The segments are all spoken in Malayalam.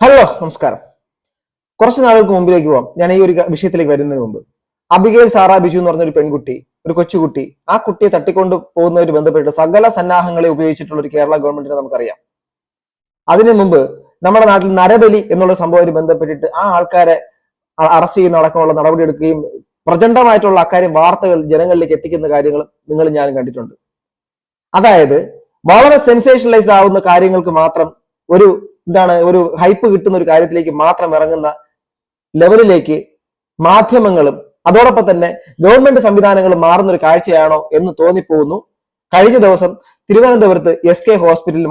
ഹലോ നമസ്കാരം. കുറച്ച് നാളുകൾക്ക് മുമ്പിലേക്ക് പോവാം. ഞാൻ ഈ ഒരു വിഷയത്തിലേക്ക് വരുന്നതിന് മുമ്പ് അബിഗേൽ സാറാ ബിജു എന്ന് പറഞ്ഞൊരു പെൺകുട്ടി, ഒരു കൊച്ചുകുട്ടി, ആ കുട്ടിയെ തട്ടിക്കൊണ്ട് പോകുന്നവര് ബന്ധപ്പെട്ട് സകല സന്നാഹങ്ങളെ ഉപയോഗിച്ചിട്ടുള്ള ഒരു കേരള ഗവൺമെന്റിനെ നമുക്കറിയാം. അതിനു മുമ്പ് നമ്മുടെ നാട്ടിൽ നരബലി എന്നുള്ള സംഭവവുമായി ബന്ധപ്പെട്ടിട്ട് ആ ആൾക്കാരെ അറസ്റ്റ് ചെയ്യുന്ന അടക്കമുള്ള നടപടിയെടുക്കുകയും പ്രചണ്ഡമായിട്ടുള്ള അക്കാര്യം വാർത്തകൾ ജനങ്ങളിലേക്ക് എത്തിക്കുന്ന കാര്യങ്ങൾ നിങ്ങൾ ഞാനും കണ്ടിട്ടുണ്ട്. അതായത് വളരെ സെൻസേഷനലൈസ്ഡ് ആവുന്ന കാര്യങ്ങൾക്ക് മാത്രം ഒരു ഹൈപ്പ് കിട്ടുന്ന ഒരു കാര്യത്തിലേക്ക് മാത്രം ഇറങ്ങുന്ന ലെവലിലേക്ക് മാധ്യമങ്ങളും അതോടൊപ്പം തന്നെ ഗവൺമെന്റ് സംവിധാനങ്ങളും മാറുന്ന ഒരു കാഴ്ചയാണോ എന്ന് തോന്നിപ്പോകുന്നു. കഴിഞ്ഞ ദിവസം തിരുവനന്തപുരത്ത് SK ഹോസ്പിറ്റലിൽ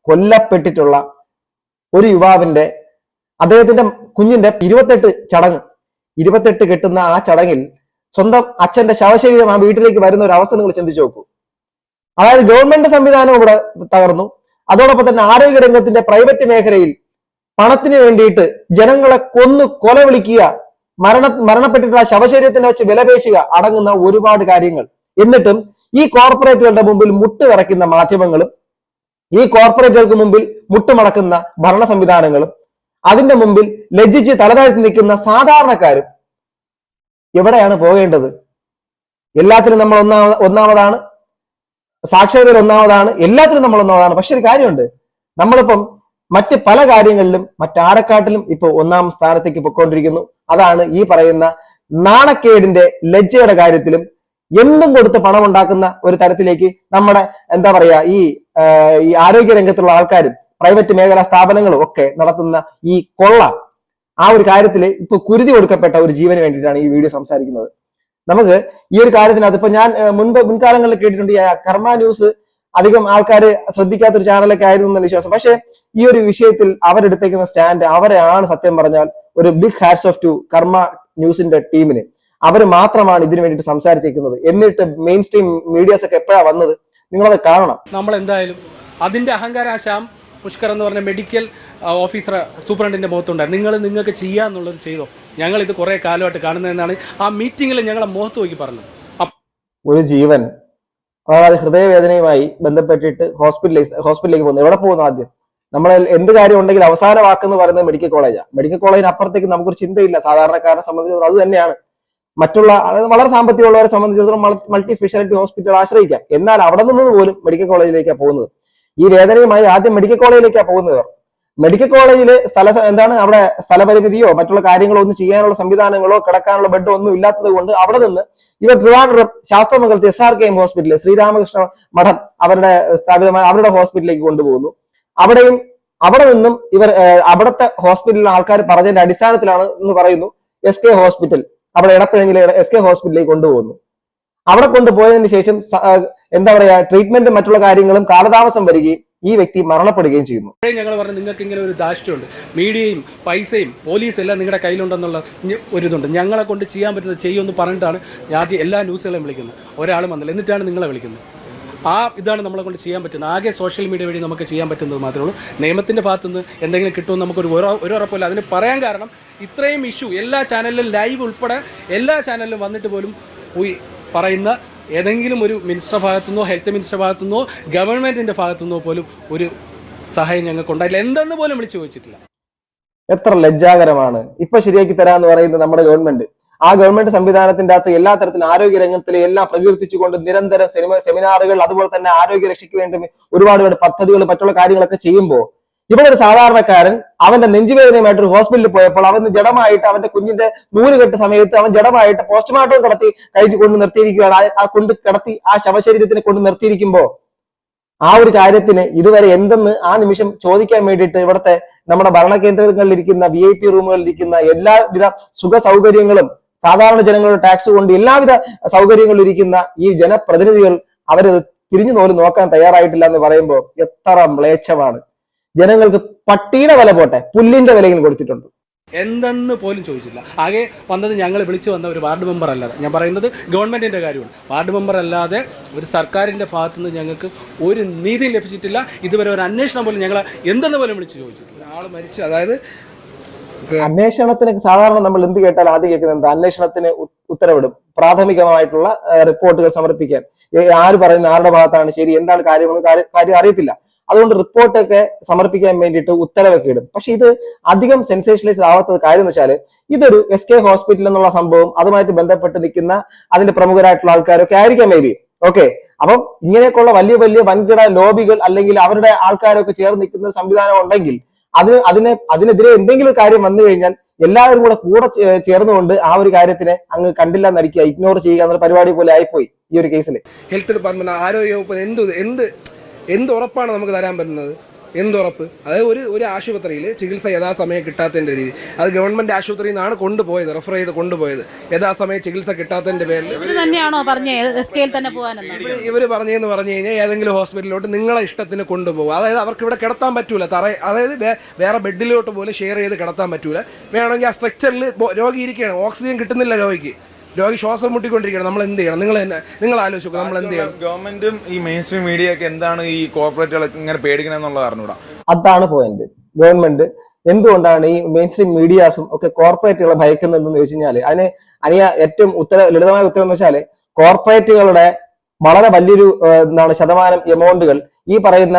കൊല്ലപ്പെട്ടിട്ടുള്ള ഒരു യുവാവിന്റെ അദ്ദേഹത്തിന്റെ കുഞ്ഞിന്റെ 28 കെട്ടുന്ന ആ ചടങ്ങിൽ സ്വന്തം അച്ഛന്റെ ശവശരീരം ആ വീട്ടിലേക്ക് വരുന്ന ഒരു അവസ്ഥ നിങ്ങൾ ചിന്തിച്ചു നോക്കൂ. അതായത് ഗവൺമെന്റ് സംവിധാനം ഇവിടെ തകർന്നു. അതോടൊപ്പം തന്നെ ആരോഗ്യ രംഗത്തിന്റെ പ്രൈവറ്റ് മേഖലയിൽ പണത്തിന് വേണ്ടിയിട്ട് ജനങ്ങളെ കൊല വിളിക്കുക, മരണപ്പെട്ടിട്ടുള്ള ശവശരീരത്തിനെ വെച്ച് വിലപേശുക അടങ്ങുന്ന ഒരുപാട് കാര്യങ്ങൾ. എന്നിട്ടും ഈ കോർപ്പറേറ്റുകളുടെ മുമ്പിൽ മുട്ടുവിറയ്ക്കുന്ന മാധ്യമങ്ങളും ഈ കോർപ്പറേറ്റുകൾക്ക് മുമ്പിൽ മുട്ടുമടക്കുന്ന ഭരണ സംവിധാനങ്ങളും അതിന്റെ മുമ്പിൽ ലജ്ജിച്ച് തലതാഴ്ത്തി നിൽക്കുന്ന സാധാരണക്കാരും എവിടെയാണ് പോകേണ്ടത്? എല്ലാത്തിനും നമ്മൾ ഒന്നാമതാണ്, സാക്ഷരതയിൽ ഒന്നാമതാണ്, എല്ലാത്തിലും നമ്മൾ ഒന്നാമതാണ്. പക്ഷെ ഒരു കാര്യമുണ്ട്, നമ്മളിപ്പം മറ്റ് പല കാര്യങ്ങളിലും മറ്റാരെക്കാട്ടിലും ഇപ്പൊ ഒന്നാം സ്ഥാനത്തേക്ക് പൊയ്ക്കൊണ്ടിരിക്കുന്നു. അതാണ് ഈ പറയുന്ന നാണക്കേടിന്റെ ലജ്ജയുടെ കാര്യത്തിലും എന്തും കൊടുത്ത് പണം ഉണ്ടാക്കുന്ന ഒരു തരത്തിലേക്ക് നമ്മുടെ എന്താ പറയാ ഈ ആരോഗ്യ രംഗത്തുള്ള ആൾക്കാരും പ്രൈവറ്റ് മേഖലാ സ്ഥാപനങ്ങളും ഒക്കെ നടത്തുന്ന ഈ കൊള്ള, ആ ഒരു കാര്യത്തിൽ ഇപ്പൊ കുരുതി കൊടുക്കപ്പെട്ട ഒരു ജീവന് വേണ്ടിയിട്ടാണ് ഈ വീഡിയോ സംസാരിക്കുന്നത്. നമുക്ക് ഈ ഒരു കാര്യത്തിനകത്ത് ഇപ്പൊ ഞാൻ മുൻകാലങ്ങളിൽ കേട്ടിട്ടുണ്ട് കർമ്മ ന്യൂസ് അധികം ആൾക്കാർ ശ്രദ്ധിക്കാത്തൊരു ചാനലൊക്കെ ആയിരുന്നു എന്ന വിശ്വാസം. പക്ഷെ ഈ ഒരു വിഷയത്തിൽ അവരെടുത്തേക്കുന്ന സ്റ്റാൻഡ്, അവരെയാണ് സത്യം പറഞ്ഞാൽ ഒരു ബിഗ് ഹാറ്റ്സ് ഓഫ് ടു കർമ്മ ന്യൂസിന്റെ ടീമിന്. അവർ മാത്രമാണ് ഇതിനു വേണ്ടിയിട്ട് സംസാരിച്ചേക്കുന്നത്. എന്നിട്ട് മെയിൻ സ്ട്രീം മീഡിയാസ് ഒക്കെ എപ്പോഴാണ് വന്നത്? നിങ്ങളത് കാണണം. നമ്മൾ എന്തായാലും അതിന്റെ അഹങ്കാരം ശ്യാം പുഷ്കർ എന്ന് പറഞ്ഞ മെഡിക്കൽ ഓഫീസർ സൂപ്രണ്ടിന്റെ മുഖത്തുണ്ടായിരുന്നു. നിങ്ങൾക്ക് ചെയ്യാന്നുള്ളത് ചെയ്തോ, ഞങ്ങൾ ഇത് കുറെ കാലമായിട്ട് കാണുന്നതെന്നാണ് ആ മീറ്റിംഗിൽ ഞങ്ങളെ മുഖത്ത് നോക്കി പറഞ്ഞത്. ഒരു ജീവൻ അതായത് ഹൃദയവേദനയുമായി ബന്ധപ്പെട്ടിട്ട് ഹോസ്പിറ്റലിലേക്ക് പോകുന്നു. എവിടെ പോകുന്നു? ആദ്യം നമ്മൾ എന്ത് കാര്യം ഉണ്ടെങ്കിൽ അവസാന വാക്കെന്ന് പറയുന്നത് മെഡിക്കൽ കോളേജാണ്. മെഡിക്കൽ കോളേജിന് അപ്പുറത്തേക്ക് നമുക്കൊരു ചിന്തയില്ല. സാധാരണക്കാരനെ സംബന്ധിച്ചിടത്തോളം അത് തന്നെയാണ്. മറ്റുള്ള വളരെ സാമ്പത്തികമുള്ളവരെ സംബന്ധിച്ചിടത്തോളം മൾട്ടി സ്പെഷ്യാലിറ്റി ഹോസ്പിറ്റൽ ആശ്രയിക്കാം. എന്നാൽ അവിടെ നിന്ന് പോലും മെഡിക്കൽ കോളേജിലേക്കാണ് പോകുന്നത്. ഈ വേദനയുമായി ആദ്യം മെഡിക്കൽ കോളേജിലേക്കാണ് പോകുന്നവർ. മെഡിക്കൽ കോളേജില് അവിടെ സ്ഥലപരിമിതിയോ മറ്റുള്ള കാര്യങ്ങളോ ഒന്നും ചെയ്യാനുള്ള സംവിധാനങ്ങളോ കിടക്കാനുള്ള ബെഡോ ഒന്നും ഇല്ലാത്തത് കൊണ്ട് അവിടെ നിന്ന് ഇവർ ട്രിവാൻഡ്രം ശാസ്ത്രമംഗലത്തെ SRKM ഹോസ്പിറ്റലിൽ ശ്രീരാമകൃഷ്ണ മഠം അവരുടെ സ്ഥാപിതമായ അവരുടെ ഹോസ്പിറ്റലിലേക്ക് കൊണ്ടുപോകുന്നു. അവിടെ നിന്നും ഇവർ അവിടുത്തെ ഹോസ്പിറ്റലിലെ ആൾക്കാർ പറഞ്ഞതിന്റെ അടിസ്ഥാനത്തിലാണ് എന്ന് പറയുന്നു SK ഹോസ്പിറ്റൽ, അവിടെ എടപ്പിഴഞ്ഞിലെ SK ഹോസ്പിറ്റലിലേക്ക് കൊണ്ടുപോകുന്നു. അവിടെ കൊണ്ടുപോയതിനു ശേഷം എന്താ പറയാ ട്രീറ്റ്മെന്റും മറ്റുള്ള കാര്യങ്ങളും കാലതാമസം വരികയും ഈ വ്യക്തി മരണപ്പെടുകയും ചെയ്യുന്നു. ഞങ്ങൾ പറഞ്ഞു നിങ്ങൾക്ക് ഇങ്ങനെ ഒരു ധാർഷ്ട്യമുണ്ട്, മീഡിയയും പൈസയും പോലീസും എല്ലാം നിങ്ങളുടെ കയ്യിലുണ്ടെന്നുള്ള ഒരു ഇതുണ്ട്, ഞങ്ങളെ കൊണ്ട് ചെയ്യാൻ പറ്റുന്നത് ചെയ്യുമെന്ന് പറഞ്ഞിട്ടാണ് ആദ്യം എല്ലാ ന്യൂസുകളെയും വിളിക്കുന്നത്. ഒരാളും വന്നില്ല, എന്നിട്ടാണ് നിങ്ങളെ വിളിക്കുന്നത്. ഇതാണ് നമ്മളെ കൊണ്ട് ചെയ്യാൻ പറ്റുന്നത്. ആകെ സോഷ്യൽ മീഡിയ വഴി നമുക്ക് ചെയ്യാൻ പറ്റുന്നത് മാത്രമേ ഉള്ളൂ. നിയമത്തിൻ്റെ ഭാഗത്തുനിന്ന് എന്തെങ്കിലും കിട്ടുമെന്ന് നമുക്കൊരു ഉറപ്പില്ല. അതിന് പറയാൻ കാരണം ഇത്രയും ഇഷ്യൂ എല്ലാ ചാനലിലും ലൈവ് ഉൾപ്പെടെ എല്ലാ ചാനലിലും വന്നിട്ട് പോലും പറയുന്ന ഏതെങ്കിലും ഒരു മിനിസ്റ്റർ ഭാഗത്തുനിന്നോ ഹെൽത്ത് മിനിസ്റ്റർ ഭാഗത്തുനിന്നോ ഗവൺമെന്റിന്റെ ഭാഗത്തുനിന്നോ പോലും ഒരു സഹായം ഞങ്ങൾക്ക് ഉണ്ടായില്ല. എന്തെന്ന് പോലും വിളിച്ചു ചോദിച്ചിട്ടില്ല. എത്ര ലജ്ജാകരമാണ്. ഇപ്പൊ ശരിയാക്കി തരാന്ന് പറയുന്നത് നമ്മുടെ ഗവൺമെന്റ്. ആ ഗവൺമെന്റ് സംവിധാനത്തിന്റെ അകത്ത് എല്ലാ തരത്തിലും ആരോഗ്യ രംഗത്തിലെ എല്ലാം പ്രകീർത്തിച്ചുകൊണ്ട് നിരന്തരം സെമിനാറുകൾ അതുപോലെ തന്നെ ആരോഗ്യ രക്ഷയ്ക്ക് വേണ്ടി ഒരുപാട് പദ്ധതികൾ മറ്റുള്ള കാര്യങ്ങളൊക്കെ ചെയ്യുമ്പോൾ ഇവിടെ ഒരു സാധാരണക്കാരൻ അവന്റെ നെഞ്ചുവേദനയുമായിട്ട് ഒരു ഹോസ്പിറ്റലിൽ പോയപ്പോൾ അവന് ജഡമായിട്ട് അവന്റെ കുഞ്ഞിന്റെ നൂലുകെട്ട് സമയത്ത് അവൻ ജഡമായിട്ട് പോസ്റ്റ്മോർട്ടം കടത്തി കഴിച്ച് കൊണ്ട് നിർത്തിയിരിക്കുകയാണ്. ആ കൊണ്ട് കിടത്തി ആ ശവശരീരത്തിനെ കൊണ്ട് നിർത്തിയിരിക്കുമ്പോ ആ ഒരു കാര്യത്തിന് ഇതുവരെ എന്തെന്ന് ആ നിമിഷം ചോദിക്കാൻ വേണ്ടിയിട്ട് ഇവിടുത്തെ നമ്മുടെ ഭരണകേന്ദ്രങ്ങളിൽ ഇരിക്കുന്ന VIP റൂമുകളിൽ ഇരിക്കുന്ന എല്ലാവിധ സുഖ സൗകര്യങ്ങളും സാധാരണ ജനങ്ങളുടെ ടാക്സ് കൊണ്ട് എല്ലാവിധ സൗകര്യങ്ങളിൽ ഇരിക്കുന്ന ഈ ജനപ്രതിനിധികൾ അവരത് തിരിഞ്ഞു നോക്കാൻ തയ്യാറായിട്ടില്ല എന്ന് പറയുമ്പോൾ എത്ര മ്ലേച്ഛമാണ്. ജനങ്ങൾക്ക് പട്ടിയുടെ വില പോട്ടെ, പുല്ലിന്റെ വിലയും കൊടുത്തിട്ടുണ്ട്. എന്തെന്ന് പോലും ചോദിച്ചില്ല. ആകെ വന്നത് ഞങ്ങൾ വിളിച്ചു വന്ന ഒരു വാർഡ് മെമ്പർ അല്ലാതെ, ഞാൻ പറയുന്നത് ഗവൺമെന്റിന്റെ കാര്യമാണ്, വാർഡ് മെമ്പർ അല്ലാതെ ഒരു സർക്കാരിന്റെ ഭാഗത്തുനിന്ന് ഞങ്ങൾക്ക് ഒരു നീതിയും ലഭിച്ചിട്ടില്ല. ഇതുവരെ ഒരു അന്വേഷണം പോലും ഞങ്ങൾ എന്തെന്ന് പോലും വിളിച്ചു ചോദിച്ചിട്ടില്ല. ആള് മരിച്ചു. അതായത് അന്വേഷണത്തിന് സാധാരണ നമ്മൾ എന്ത് കേട്ടാൽ ആദ്യം കേൾക്കുന്നത് അന്വേഷണത്തിന് ഉത്തരവിടും, പ്രാഥമികമായിട്ടുള്ള റിപ്പോർട്ടുകൾ സമർപ്പിക്കാൻ. ആര് പറയുന്ന ആരുടെ ഭാഗത്താണ് ശരി, എന്താണ് കാര്യമെന്ന് കാര്യം അറിയത്തില്ല. അതുകൊണ്ട് റിപ്പോർട്ടൊക്കെ സമർപ്പിക്കാൻ വേണ്ടിയിട്ട് ഉത്തരവൊക്കെ ഇടും. പക്ഷെ ഇത് അധികം സെൻസേഷനലൈസ് ആവാത്ത കാര്യം എന്ന് വെച്ചാൽ ഇതൊരു SK ഹോസ്പിറ്റൽ എന്നുള്ള സംഭവം അതുമായിട്ട് ബന്ധപ്പെട്ട് നിൽക്കുന്ന അതിന്റെ പ്രമുഖരായിട്ടുള്ള ആൾക്കാരൊക്കെ ആയിരിക്കാം മേ ബി. ഓക്കെ, അപ്പം ഇങ്ങനെയൊക്കെയുള്ള വലിയ വലിയ വൻകിട ലോബികൾ അല്ലെങ്കിൽ അവരുടെ ആൾക്കാരൊക്കെ ചേർന്ന് നിൽക്കുന്ന ഒരു സംവിധാനം ഉണ്ടെങ്കിൽ അതിനെതിരെ എന്തെങ്കിലും കാര്യം വന്നു കഴിഞ്ഞാൽ എല്ലാവരും കൂടെ ചേർന്നുകൊണ്ട് ആ ഒരു കാര്യത്തിനെ അങ്ങ് കണ്ടില്ല നടിക്കുക, ഇഗ്നോർ ചെയ്യുക എന്നുള്ള പരിപാടി പോലെ ആയിപ്പോയി ഈ ഒരു കേസിൽ. ഹെൽത്ത് ഡിപ്പാർട്ട്മെന്റ്, ആരോഗ്യ വകുപ്പിന് എന്ത് ഉറപ്പാണ് നമുക്ക് തരാൻ പറ്റുന്നത്? എന്തുറപ്പ്? അതായത് ഒരു ആശുപത്രിയിൽ ചികിത്സ യഥാസമയം കിട്ടാത്തതിൻ്റെ രീതി, അത് ഗവൺമെന്റ് ആശുപത്രിയിൽ നിന്നാണ് കൊണ്ടുപോയത്, റെഫർ ചെയ്ത് കൊണ്ടുപോയത്. യഥാസമയം ചികിത്സ കിട്ടാത്തതിന്റെ പേരിൽ തന്നെയാണോ തന്നെ പോകാനെന്ന് ഇവർ പറഞ്ഞെന്ന് പറഞ്ഞു കഴിഞ്ഞാൽ ഏതെങ്കിലും ഹോസ്പിറ്റലിലോട്ട് നിങ്ങളെ ഇഷ്ടത്തിന് കൊണ്ടുപോകും. അതായത് അവർക്ക് ഇവിടെ കിടത്താൻ പറ്റൂല, അതായത് വേറെ ബെഡിലോട്ട് പോലും ഷെയർ ചെയ്ത് കിടത്താൻ പറ്റൂല. വേണമെങ്കിൽ ആ സ്ട്രക്ചറിൽ രോഗി ഇരിക്കുകയാണ്, ഓക്സിജൻ കിട്ടുന്നില്ല രോഗി ശ്വാസം മുട്ടിക്കൊണ്ടിരിക്കുകയാണ്. നമ്മൾ എന്ത് ചെയ്യണം? നിങ്ങൾ ആലോചിക്കും, നമ്മൾ എന്ത് ചെയ്യണം? ഗവൺമെന്റും ഈ മെയിൻ സ്ട്രീം മീഡിയ ഒക്കെ എന്താണ് ഈ കോർപ്പറേറ്റുകൾ ഇങ്ങനെ പേടിക്കണം എന്നുള്ളത് അറിഞ്ഞൂടാ. അതാണ് പോയിന്റ്. ഗവൺമെന്റ് എന്തുകൊണ്ടാണ് ഈ മെയിൻ സ്ട്രീം മീഡിയാസും ഒക്കെ കോർപ്പറേറ്റുകളെ ഭയക്കുന്നതെന്ന് ചോദിച്ചു കഴിഞ്ഞാൽ അതിന് ഏറ്റവും ലളിതമായ ഉത്തരം എന്ന് വെച്ചാൽ കോർപ്പറേറ്റുകളുടെ വളരെ വലിയൊരു ശതമാനം എമൗണ്ടുകൾ ഈ പറയുന്ന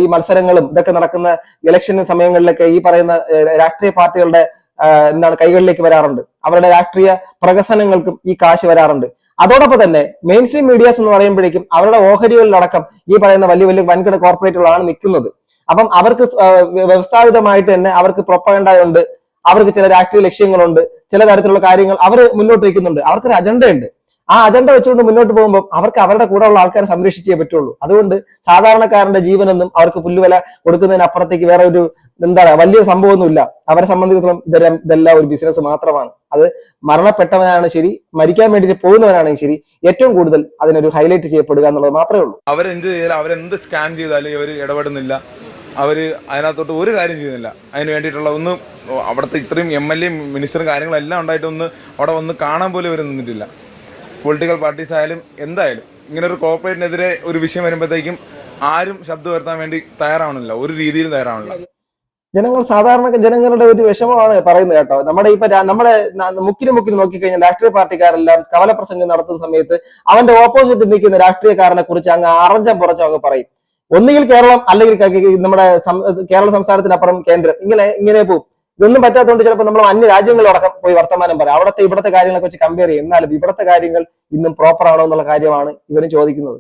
ഈ മത്സരങ്ങളും ഇതൊക്കെ നടക്കുന്ന ഇലക്ഷൻ സമയങ്ങളിലൊക്കെ ഈ പറയുന്ന രാഷ്ട്രീയ പാർട്ടികളുടെ കൈകളിലേക്ക് വരാറുണ്ട്. അവരുടെ രാഷ്ട്രീയ പ്രകസനങ്ങൾക്കും ഈ കാശ് വരാറുണ്ട്. അതോടൊപ്പം തന്നെ മെയിൻ സ്ട്രീം മീഡിയാസ് എന്ന് പറയുമ്പോഴേക്കും അവരുടെ ഓഹരികളിലടക്കം ഈ പറയുന്ന വലിയ വലിയ വൻകിട കോർപ്പറേറ്റുകളാണ് നിൽക്കുന്നത്. അപ്പം അവർക്ക് വ്യവസ്ഥാപിതമായിട്ട് തന്നെ അവർക്ക് പ്രൊപ്പഗൻഡയുണ്ട്, അവർക്ക് ചില രാഷ്ട്രീയ ലക്ഷ്യങ്ങളുണ്ട്, ചില തരത്തിലുള്ള കാര്യങ്ങൾ അവർ മുന്നോട്ട് വയ്ക്കുന്നുണ്ട്. അവർക്കൊരു അജണ്ടയുണ്ട്. ആ അജണ്ട വെച്ചുകൊണ്ട് മുന്നോട്ട് പോകുമ്പോൾ അവർക്ക് അവരുടെ കൂടെ ഉള്ള ആൾക്കാരെ സംരക്ഷിച്ചേ പറ്റുള്ളൂ. അതുകൊണ്ട് സാധാരണക്കാരന്റെ ജീവനൊന്നും അവർക്ക് പുല്ലുവില കൊടുക്കുന്നതിനപ്പുറത്തേക്ക് വേറെ ഒരു വലിയ സംഭവമൊന്നുമില്ല. അവരെ സംബന്ധിച്ചിടത്തോളം ഇതെല്ലാം ഒരു ബിസിനസ് മാത്രമാണ്. അത് മരണപ്പെട്ടവനാണ് ശരി, മരിക്കാൻ വേണ്ടിയിട്ട് പോകുന്നവനാണെങ്കിൽ ശരി, ഏറ്റവും കൂടുതൽ അതിനൊരു ഹൈലൈറ്റ് ചെയ്യപ്പെടുക എന്നുള്ളത് മാത്രമേ ഉള്ളൂ. അവരെന്ത് ചെയ്താലും, അവരെന്ത് സ്കാം ചെയ്താലും ഇവർ ഇടപെടുന്നില്ല. അവര് അതിനകത്തോട്ട് ഒരു കാര്യം ചെയ്യുന്നില്ല. അതിന് വേണ്ടിയിട്ടുള്ള അവിടുത്തെ ഇത്രയും MLA മിനിസ്റ്ററും കാര്യങ്ങളെല്ലാം ഉണ്ടായിട്ടൊന്ന് അവിടെ വന്ന് കാണാൻ പോലും ഇവർ നിന്നിട്ടില്ല. പൊളിറ്റിക്കൽ പാർട്ടീസ് ആയാലും എന്തായാലും ഇങ്ങനെ ഒരു കോർപ്പറേറ്റിനെതിരെ ഒരു വിഷയം വരുമ്പോഴത്തേക്കും ആരും ശബ്ദം ഉയർത്താൻ വേണ്ടി തയ്യാറാവണില്ല, ഒരു രീതിയിലും തയ്യാറാവണില്ല. സാധാരണ ജനങ്ങളുടെ ഒരു വിഷമമാണ് പറയുന്നത് കേട്ടോ. നമ്മുടെ മുക്കിന് നോക്കിക്കഴിഞ്ഞാൽ രാഷ്ട്രീയ പാർട്ടിക്കാരെല്ലാം കവലപ്രസംഗം നടത്തുന്ന സമയത്ത് അവന്റെ ഓപ്പോസിറ്റ് നിൽക്കുന്ന രാഷ്ട്രീയക്കാരനെ കുറിച്ച് അങ്ങ് അറഞ്ചം പുറച്ചും അങ്ങ് പറയും. ഒന്നുകിൽ കേരളം അല്ലെങ്കിൽ നമ്മുടെ കേരള സംസ്ഥാനത്തിനപ്പുറം കേന്ദ്രം, ഇങ്ങനെ പോകും. ഇതൊന്നും പറ്റാത്തതുകൊണ്ട് ചിലപ്പോൾ നമ്മൾ അന്യ രാജ്യങ്ങളിലടക്കം പോയി വർത്തമാനം പറയാം, ഇവിടുത്തെ കാര്യങ്ങളൊക്കെ വെച്ച് കമ്പയർ ചെയ്യും. എന്നാലും ഇവിടുത്തെ കാര്യങ്ങൾ ഇന്നും പ്രോപ്പർ ആണോ എന്നുള്ള കാര്യമാണ് ഇവരും ചോദിക്കുന്നത്.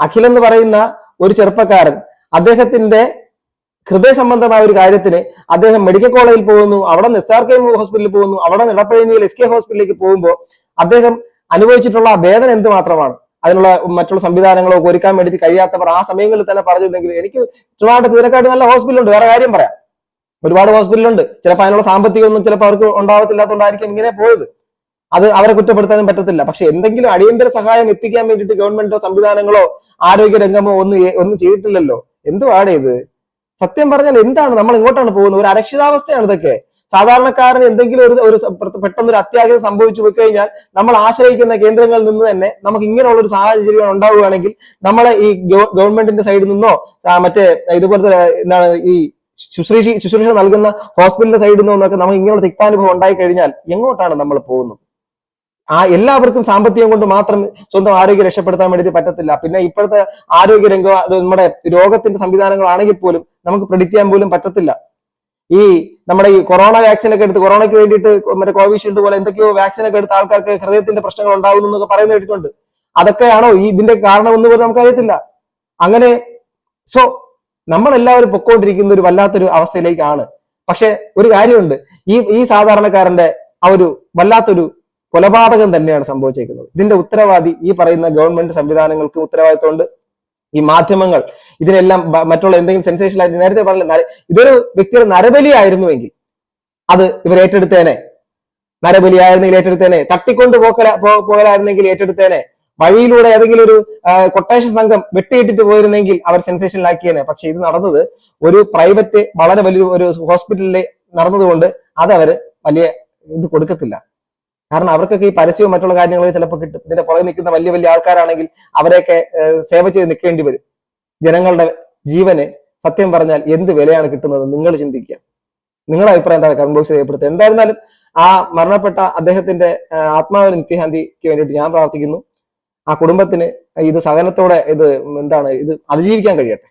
അഖിൽ എന്ന് പറയുന്ന ഒരു ചെറുപ്പക്കാരൻ അദ്ദേഹത്തിന്റെ ഹൃദയ സംബന്ധമായ ഒരു കാര്യത്തിന് അദ്ദേഹം മെഡിക്കൽ കോളേജിൽ പോകുന്നു, അവിടെ നിന്ന് SRK ഹോസ്പിറ്റലിൽ പോകുന്നു, അവിടെ നിന്ന് ഇടപ്പഴിഞ്ഞിൽ SK ഹോസ്പിറ്റലിലേക്ക് പോകുമ്പോൾ അദ്ദേഹം അനുഭവിച്ചിട്ടുള്ള ആ വേദന എന്തുമാത്രമാണ്. അതിനുള്ള മറ്റുള്ള സംവിധാനങ്ങളോ ഒരുക്കാൻ വേണ്ടിയിട്ട് കഴിയാത്തവർ ആ സമയങ്ങളിൽ തന്നെ പറഞ്ഞിരുന്നെങ്കിൽ എനിക്ക് ട്രിവാൻഡ്രത്ത് ഇതിനെക്കാട്ടി നല്ല ഹോസ്പിറ്റലുണ്ട്, വേറെ കാര്യം പറയാം, ഒരുപാട് ഹോസ്പിറ്റലുണ്ട്. ചിലപ്പോൾ അതിനുള്ള സാമ്പത്തികമൊന്നും ചിലപ്പോൾ അവർക്ക് ഉണ്ടാവത്തില്ലാത്തതുകൊണ്ടായിരിക്കും ഇങ്ങനെ പോയത്. അത് അവരെ കുറ്റപ്പെടുത്താനും പറ്റത്തില്ല. പക്ഷെ എന്തെങ്കിലും അടിയന്തര സഹായം എത്തിക്കാൻ വേണ്ടിയിട്ട് ഗവൺമെന്റോ സംവിധാനങ്ങളോ ആരോഗ്യ രംഗമോ ഒന്നും ചെയ്തിട്ടില്ലല്ലോ. എന്തുവാണ് ഇത്? സത്യം പറഞ്ഞാൽ എന്താണ് നമ്മൾ ഇങ്ങോട്ടാണ് പോകുന്നത്? ഒരു അരക്ഷിതാവസ്ഥയാണ് ഇതൊക്കെ. സാധാരണക്കാരന് എന്തെങ്കിലും ഒരു പെട്ടെന്നൊരു അത്യാഹിതം സംഭവിച്ചു പോയി കഴിഞ്ഞാൽ നമ്മൾ ആശ്രയിക്കുന്ന കേന്ദ്രങ്ങളിൽ നിന്ന് തന്നെ നമുക്ക് ഇങ്ങനെയുള്ള ഒരു സാഹചര്യം ഉണ്ടാവുകയാണെങ്കിൽ നമ്മളെ ഈ ഗവൺമെന്റിന്റെ സൈഡിൽ നിന്നോ മറ്റേ ഇതുപോലത്തെ ഈ ശുശ്രൂഷ നൽകുന്ന ഹോസ്പിറ്റലിന്റെ സൈഡിൽ നിന്നൊക്കെ നമുക്ക് ഇങ്ങനെയുള്ള തിക്താനുഭവം ഉണ്ടായി കഴിഞ്ഞാൽ എങ്ങോട്ടാണ് നമ്മൾ പോകുന്നത്? എല്ലാവർക്കും സാമ്പത്തികം കൊണ്ട് മാത്രം സ്വന്തം ആരോഗ്യം രക്ഷപ്പെടുത്താൻ വേണ്ടിയിട്ട് പറ്റത്തില്ല. പിന്നെ ഇപ്പോഴത്തെ ആരോഗ്യ രംഗം അത് നമ്മുടെ രോഗത്തിന്റെ സംവിധാനങ്ങളാണെങ്കിൽ പോലും നമുക്ക് പ്രെഡിക്റ്റ് ചെയ്യാൻ പോലും പറ്റത്തില്ല. നമ്മുടെ ഈ കൊറോണ വാക്സിൻ ഒക്കെ എടുത്ത് കൊറോണയ്ക്ക് വേണ്ടിയിട്ട് മറ്റേ കോവിഷീൽഡ് പോലെ എന്തൊക്കെയോ വാക്സിൻ ഒക്കെ എടുത്ത ആൾക്കാർക്ക് ഹൃദയത്തിന്റെ പ്രശ്നങ്ങൾ ഉണ്ടാകുന്നു എന്നൊക്കെ പറയുന്ന കേട്ടിട്ടുണ്ട്. അതൊക്കെയാണോ ഇതിന്റെ കാരണമെന്ന് പോലും നമുക്കറിയത്തില്ല. അങ്ങനെ നമ്മളെല്ലാവരും പൊക്കോണ്ടിരിക്കുന്ന ഒരു വല്ലാത്തൊരു അവസ്ഥയിലേക്കാണ്. പക്ഷെ ഒരു കാര്യമുണ്ട്, ഈ സാധാരണക്കാരന്റെ ആ ഒരു വല്ലാത്തൊരു കൊലപാതകം തന്നെയാണ് സംഭവിച്ചേക്കുന്നത്. ഇതിന്റെ ഉത്തരവാദി ഈ പറയുന്ന ഗവൺമെന്റ് സംവിധാനങ്ങൾക്ക് ഉത്തരവാദിത്തമുണ്ട്. ഈ മാധ്യമങ്ങൾ ഇതിനെല്ലാം മറ്റുള്ള എന്തെങ്കിലും സെൻസേഷണൽ ആയിട്ട് നേരത്തെ പറഞ്ഞില്ല, ഇതൊരു വ്യക്തിയുടെ നരബലിയായിരുന്നുവെങ്കിൽ അത് ഇവർ ഏറ്റെടുത്തേനെ. നരബലിയായിരുന്നെങ്കിൽ ഏറ്റെടുത്തേനെ. തട്ടിക്കൊണ്ട് പോകലായിരുന്നെങ്കിൽ ഏറ്റെടുത്തേനെ. വഴിയിലൂടെ ഏതെങ്കിലും ഒരു കൊട്ടേഷൻ സംഘം വെട്ടിയിട്ടിട്ട് പോയിരുന്നെങ്കിൽ അവർ സെൻസേഷനിലാക്കിയേനെ. പക്ഷെ ഇത് നടന്നത് ഒരു പ്രൈവറ്റ് വളരെ വലിയൊരു ഹോസ്പിറ്റലിൽ നടന്നതുകൊണ്ട് അത് അവർ വലിയ ഇത് കൊടുക്കത്തില്ല. കാരണം അവർക്കൊക്കെ ഈ പരസ്യവും മറ്റുള്ള കാര്യങ്ങളൊക്കെ ചിലപ്പോൾ കിട്ടും. ഇതിന്റെ പുറകെ നിൽക്കുന്ന വലിയ വലിയ ആൾക്കാരാണെങ്കിൽ അവരെയൊക്കെ സേവ ചെയ്ത് നിൽക്കേണ്ടി വരും. ജനങ്ങളുടെ ജീവന് സത്യം പറഞ്ഞാൽ എന്ത് വിലയാണ് കിട്ടുന്നത് നിങ്ങൾ ചിന്തിക്കുക. നിങ്ങളുടെ അഭിപ്രായം എന്താണ്? കമന്റ് ബോക്സിൽ രേഖപ്പെടുത്തുക. എന്തായിരുന്നാലും ആ മരണപ്പെട്ട അദ്ദേഹത്തിന്റെ ആത്മാവിന് നിത്യശാന്തിക്ക് വേണ്ടിയിട്ട് ഞാൻ പ്രാർത്ഥിക്കുന്നു. ആ കുടുംബത്തിന് ഇത് സഹനത്തോടെ ഇത് അതിജീവിക്കാൻ കഴിയട്ടെ.